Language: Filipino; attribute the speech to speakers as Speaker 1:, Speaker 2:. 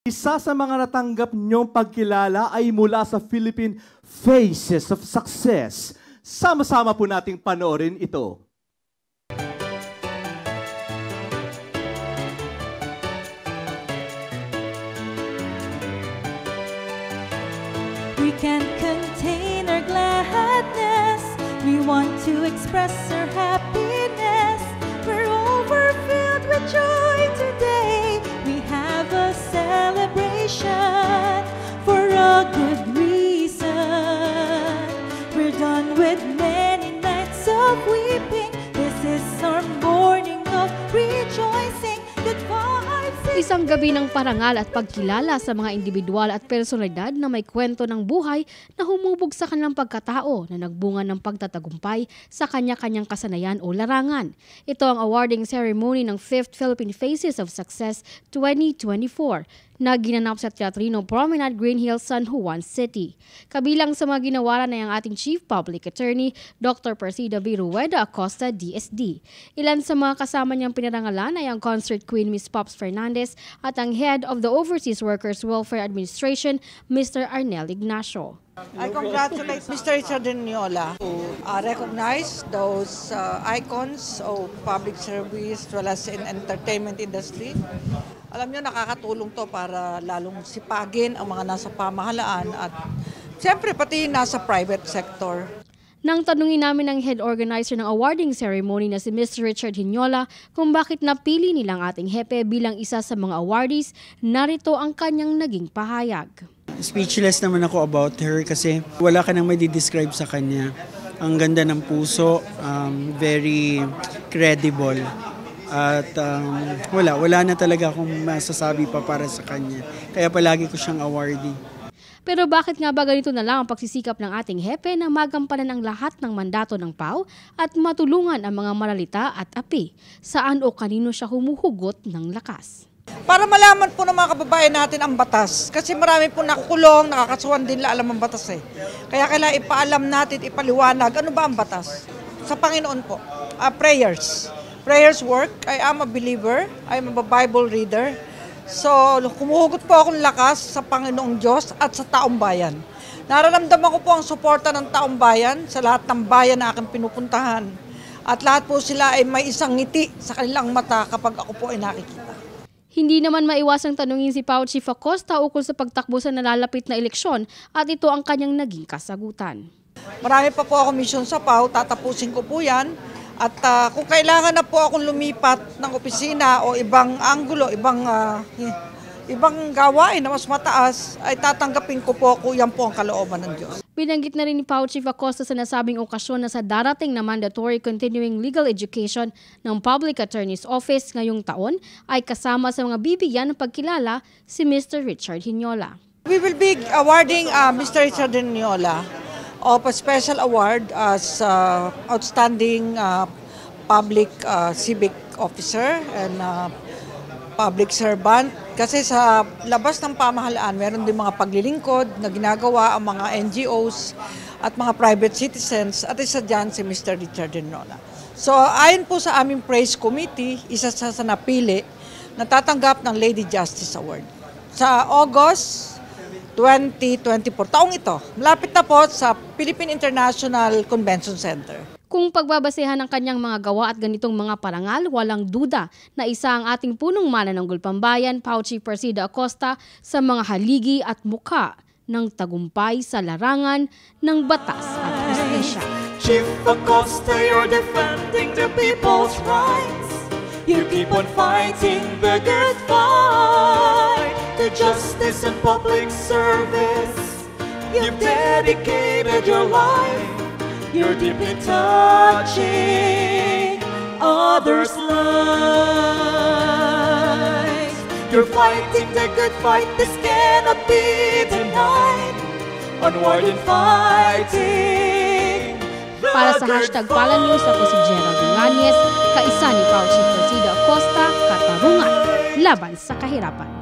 Speaker 1: Isa sa mga natanggap niyong pagkilala ay mula sa Philippine Faces of Success. Sama-sama po nating panoorin ito.
Speaker 2: We can't contain our gladness. We want to express our happiness. We're overfilled with joy today. We have a celebration for a good reason. We're done with many nights of weeping. This is our morning of rejoicing. Good vibes.
Speaker 3: Isang gabi ng parangal at pagkilala sa mga individual at personalidad na may kwento ng buhay na humubog sa kanilang pagkatao na nagbunga ng pagtatagumpay sa kanya-kanyang kasanayan o larangan. Ito ang awarding ceremony ng 5th Philippine Faces of Success 2024 na ginanap sa Teatrino Promenade, Green Hills, San Juan City. Kabilang sa mga ginawaran ay ang ating Chief Public Attorney, Dr. Persida V. Rueda Acosta, DSD. Ilan sa mga kasama niyang pinarangalan ay ang Concert Queen Ms. Pops Fernandez at ang Head of the Overseas Workers Welfare Administration, Mr. Arnel Ignacio.
Speaker 4: I congratulate Mr. Richard Hiniola to recognize those icons of public service as well as in entertainment industry. Alam niyo, nakakatulong to para lalong sipagin ang mga nasa pamahalaan at siyempre pati nasa private sector.
Speaker 3: Nang tanungin namin ang head organizer ng awarding ceremony na si Mr. Richard Hiniola kung bakit napili nilang ating hepe bilang isa sa mga awardees, narito ang kanyang naging pahayag.
Speaker 5: Speechless naman ako about her kasi wala ka nang may describe sa kanya. Ang ganda ng puso, very credible. At wala na talaga akong masasabi pa para sa kanya. Kaya palagi ko siyang awardee.
Speaker 3: Pero bakit nga ba ganito na lang ang pagsisikap ng ating hepe na magampanan ang lahat ng mandato ng PAO at matulungan ang mga malalita at api? Saan o kanino siya humuhugot ng lakas?
Speaker 4: Para malaman po ng mga kababayan natin ang batas. Kasi marami po nakukulong, nakakasuhan din la alam ang batas eh. Kaya kailangan ipaalam natin, ipaliwanag, ano ba ang batas? Sa Panginoon po, prayers. Prayers work. I am a believer. I am a Bible reader. So, kumuhugot po akong lakas sa Panginoong Diyos at sa taong bayan. Nararamdaman ko po ang suporta ng taong bayan sa lahat ng bayan na aking pinupuntahan. At lahat po sila ay may isang ngiti sa kanilang mata kapag ako po ay nakikita.
Speaker 3: Hindi naman maiwasang tanungin si PAO Chief Acosta ukol sa pagtakbo sa nalalapit na eleksyon at ito ang kanyang naging kasagutan.
Speaker 4: Marami pa po ako mission sa PAO, tatapusin ko po yan. At kung kailangan na po akong lumipat ng opisina o ibang anggulo, ibang gawain na mas mataas, ay tatanggapin ko po kung yan po ang kalooban ng Diyos.
Speaker 3: Binanggit na rin ni PAO Chief Acosta sa nasabing okasyon na sa darating na mandatory continuing legal education ng Public Attorney's Office ngayong taon ay kasama sa mga bibigyan ng pagkilala si Mr. Richard Hiniola.
Speaker 4: We will be awarding Mr. Richard Hiniola of a special award as outstanding public civic officer and public servant. Kasi sa labas ng pamahalaan, meron din mga paglilingkod na ginagawa ang mga NGOs at mga private citizens at isa dyan si Mr. Richard Hiniola. So ayon po sa aming praise committee, isa sa napili na tatanggap ng Lady Justice Award. Sa August 2024, taong ito, malapit na po sa Philippine International Convention Center.
Speaker 3: Kung pagbabasehan ng kanyang mga gawa at ganitong mga parangal, walang duda na isa ang ating punong manananggol pambayan, PAO Chief Persida Acosta, sa mga haligi at mukha ng tagumpay sa larangan ng batas at hustisya.
Speaker 2: Chief Acosta, you're defending the people's rights. You keep on fighting the good fight. The justice and public service. You've dedicated your life. You're deeply touching others' lives. You're fighting the good fight, this cannot be denied. Onward and fighting.
Speaker 3: Para sa hashtag Palanews, ako si Gerald Inganyes, kaisa ni PAO Chief Persida Acosta, katarungan laban sa kahirapan.